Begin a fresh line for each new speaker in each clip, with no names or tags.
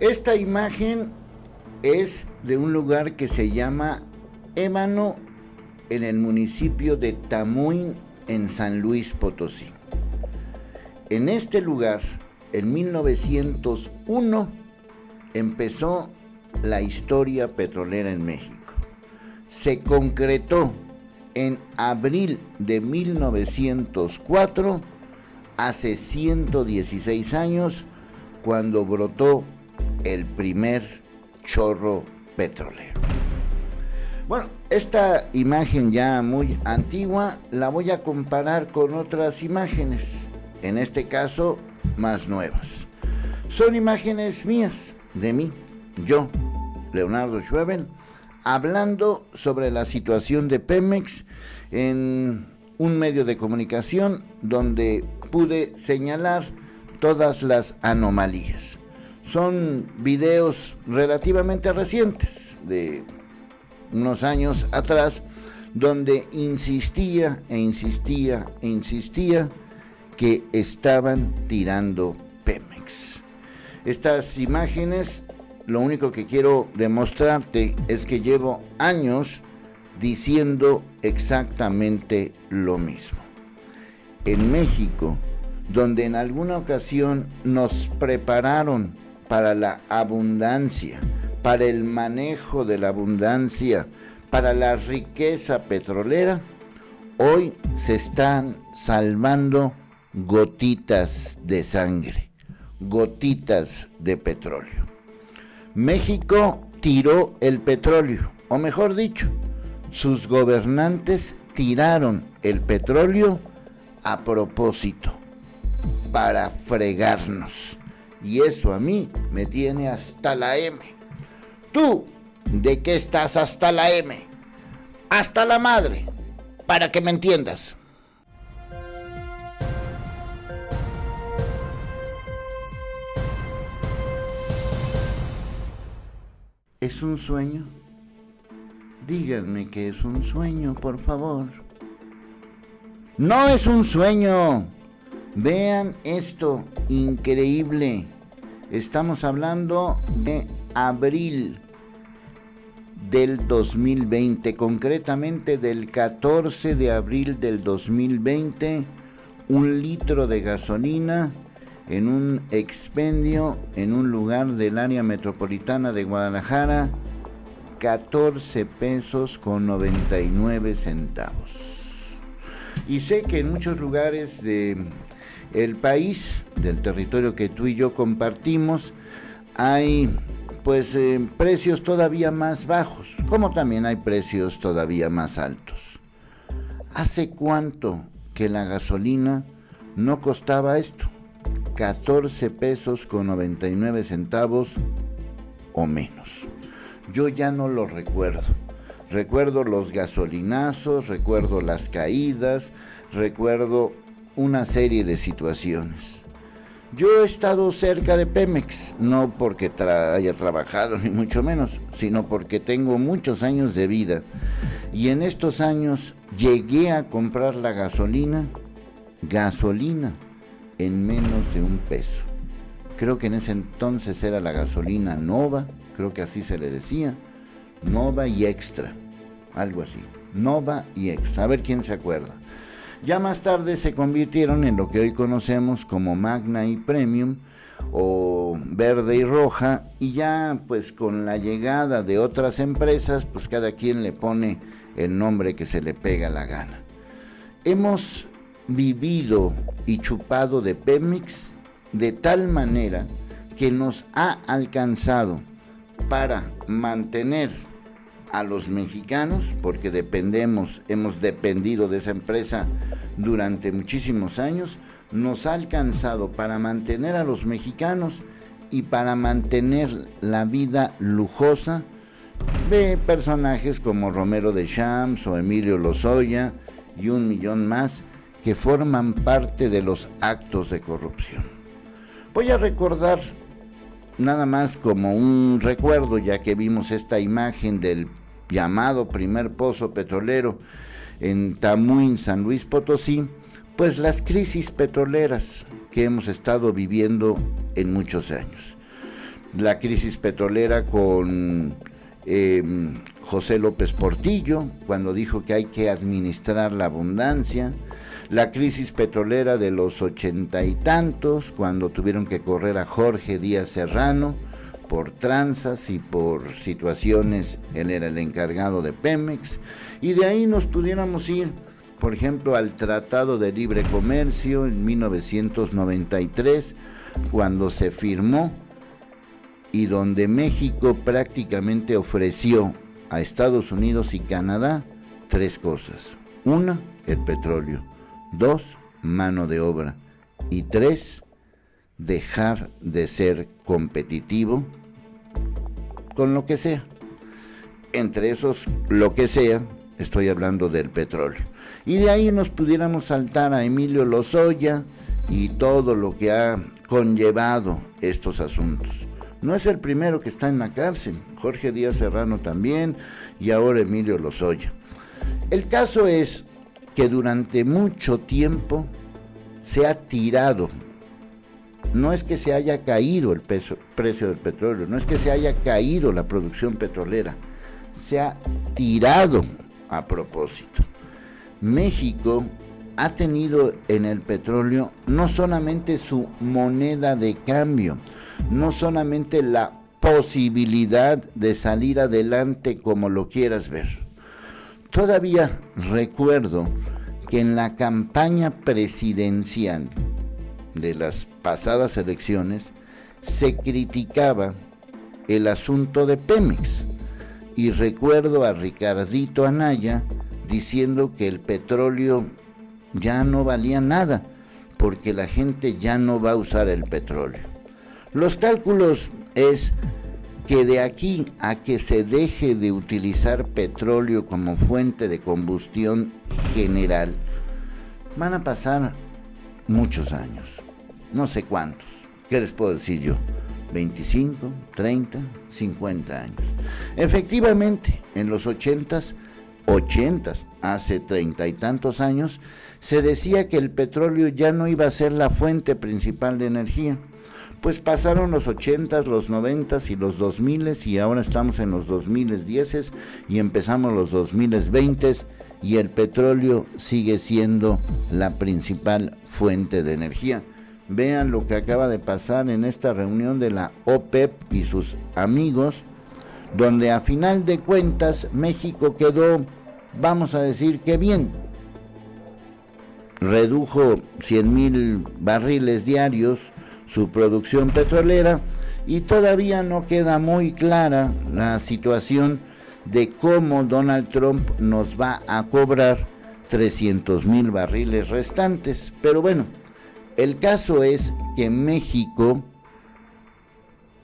Esta imagen es de un lugar que se llama Ébano, en el municipio de Tamuín, en San Luis Potosí. En este lugar, en 1901, empezó la historia petrolera en México. Se concretó en abril de 1904, hace 116 años, cuando brotó el primer chorro petrolero. Bueno, esta imagen ya muy antigua la voy a comparar con otras imágenes, en este caso más nuevas. Son imágenes mías, de mí, yo, Leonardo Schwebel, hablando sobre la situación de Pemex en un medio de comunicación donde pude señalar todas las anomalías. Son videos relativamente recientes, de unos años atrás, donde insistía que estaban tirando Pemex. Estas imágenes, lo único que quiero demostrarte es que llevo años diciendo exactamente lo mismo. En México, donde en alguna ocasión nos prepararon para la abundancia, para el manejo de la abundancia, para la riqueza petrolera, hoy se están salvando gotitas de sangre, gotitas de petróleo. México tiró el petróleo, o mejor dicho, sus gobernantes tiraron el petróleo a propósito, para fregarnos. Y eso a mí me tiene hasta la M. ¿Tú de qué estás hasta la M? Hasta la madre, para que me entiendas. ¿Es un sueño? Díganme que es un sueño, por favor. No es un sueño. Vean esto, increíble. Estamos hablando de abril del 2020, concretamente del 14 de abril del 2020, 1 litro de gasolina en un expendio en un lugar del área metropolitana de Guadalajara, 14 pesos con 99 centavos. Y sé que en muchos lugares del país, del territorio que tú y yo compartimos, hay precios todavía más bajos, como también hay precios todavía más altos. ¿Hace cuánto que la gasolina no costaba esto? 14 pesos con 99 centavos o menos. Yo ya no lo recuerdo. Recuerdo los gasolinazos, recuerdo las caídas, recuerdo una serie de situaciones. Yo he estado cerca de Pemex, no porque haya trabajado, ni mucho menos, sino porque tengo muchos años de vida. Y en estos años llegué a comprar la gasolina en menos de 1 peso. Creo que en ese entonces era la gasolina Nova, creo que así se le decía, Nova y Extra, algo así, Nova y Extra, a ver quién se acuerda. Ya más tarde se convirtieron en lo que hoy conocemos como Magna y Premium, o Verde y Roja, y ya pues con la llegada de otras empresas, pues cada quien le pone el nombre que se le pega la gana. Hemos vivido y chupado de Pemex de tal manera que nos ha alcanzado para mantener a los mexicanos, porque hemos dependido de esa empresa durante muchísimos años, nos ha alcanzado para mantener a los mexicanos y para mantener la vida lujosa de personajes como Romero de Champs o Emilio Lozoya y 1 millón más que forman parte de los actos de corrupción. Voy a recordar nada más como un recuerdo, ya que vimos esta imagen del llamado primer pozo petrolero en Tamuín, San Luis Potosí, pues las crisis petroleras que hemos estado viviendo en muchos años. la crisis petrolera con José López Portillo, cuando dijo que hay que administrar la abundancia, la crisis petrolera de los 80 y tantos, cuando tuvieron que correr a Jorge Díaz Serrano por tranzas y por situaciones, él era el encargado de Pemex, y de ahí nos pudiéramos ir, por ejemplo, al Tratado de Libre Comercio en 1993, cuando se firmó y donde México prácticamente ofreció a Estados Unidos y Canadá 3 cosas. 1, el petróleo. 2, mano de obra. Y 3, dejar de ser competitivo con lo que sea. Entre esos, lo que sea, estoy hablando del petróleo. Y de ahí nos pudiéramos saltar a Emilio Lozoya y todo lo que ha conllevado estos asuntos. No es el primero que está en la cárcel, Jorge Díaz Serrano también, y ahora Emilio Lozoya. El caso es que durante mucho tiempo se ha tirado, no es que se haya caído el precio del petróleo, no es que se haya caído la producción petrolera, se ha tirado a propósito. México ha tenido en el petróleo no solamente su moneda de cambio, no solamente la posibilidad de salir adelante como lo quieras ver. Todavía recuerdo que en la campaña presidencial de las pasadas elecciones se criticaba el asunto de Pemex, y recuerdo a Ricardito Anaya diciendo que el petróleo ya no valía nada porque la gente ya no va a usar el petróleo. Los cálculos es que de aquí a que se deje de utilizar petróleo como fuente de combustión general, van a pasar muchos años, no sé cuántos, ¿qué les puedo decir yo? 25, 30, 50 años. Efectivamente, en los 80s, hace 30 y tantos años, se decía que el petróleo ya no iba a ser la fuente principal de energía. Pues pasaron los 80s, los 90s y los 2000s, y ahora estamos en los 2010s y empezamos los 2020s, y el petróleo sigue siendo la principal fuente de energía. Vean lo que acaba de pasar en esta reunión de la OPEP y sus amigos, donde a final de cuentas México quedó, vamos a decir que bien. Redujo 100,000 barriles diarios su producción petrolera, y todavía no queda muy clara la situación de cómo Donald Trump nos va a cobrar 300,000 barriles restantes. Pero bueno, el caso es que México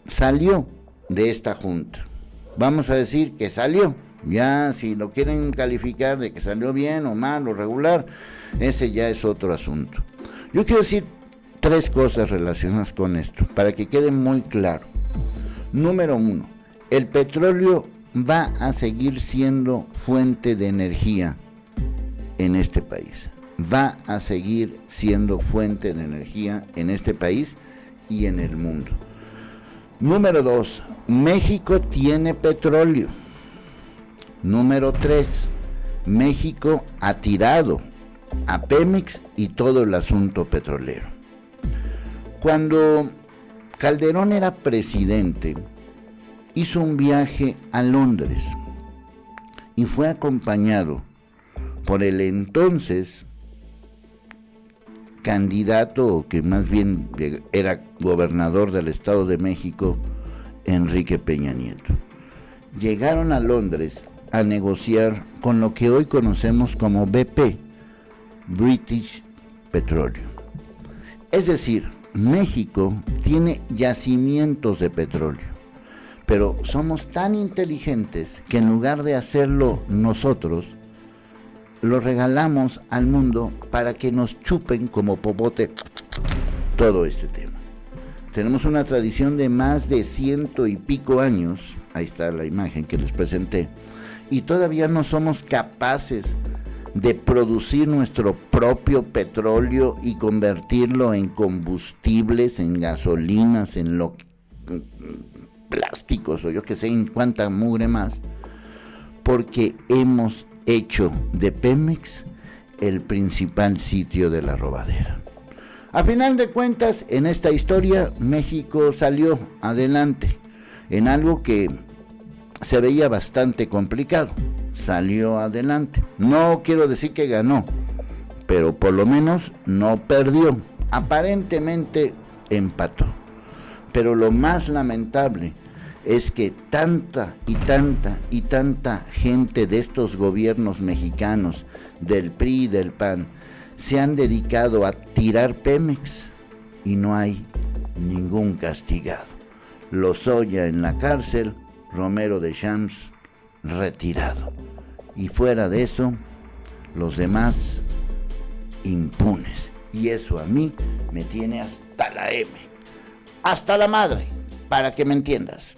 salió de esta junta. Vamos a decir que salió. Ya si lo quieren calificar de que salió bien o mal o regular, ese ya es otro asunto. Yo quiero decir 3 cosas relacionadas con esto, para que quede muy claro. Número 1, el petróleo va a seguir siendo fuente de energía en este país. Va a seguir siendo fuente de energía en este país y en el mundo. Número 2, México tiene petróleo. Número 3, México ha tirado a Pemex y todo el asunto petrolero. Cuando Calderón era presidente, hizo un viaje a Londres y fue acompañado por el entonces candidato, que más bien era gobernador del Estado de México, Enrique Peña Nieto. Llegaron a Londres a negociar con lo que hoy conocemos como BP, British Petroleum. Es decir, México tiene yacimientos de petróleo, pero somos tan inteligentes que en lugar de hacerlo nosotros, lo regalamos al mundo para que nos chupen como popote todo este tema. Tenemos una tradición de más de 100 y pico años, ahí está la imagen que les presenté, y todavía no somos capaces de producir nuestro propio petróleo y convertirlo en combustibles, en gasolinas, en lo plásticos o yo que sé en cuánta mugre más, porque hemos hecho de Pemex el principal sitio de la robadera. A final de cuentas, en esta historia, México salió adelante en algo que se veía bastante complicado. Salió adelante. No quiero decir que ganó, pero por lo menos no perdió. Aparentemente empató. Pero lo más lamentable es que tanta gente de estos gobiernos mexicanos, del PRI y del PAN, se han dedicado a tirar Pemex y no hay ningún castigado. Lozoya en la cárcel, Romero de Champs retirado. Y fuera de eso, los demás impunes. Y eso a mí me tiene hasta la M. Hasta la madre, para que me entiendas.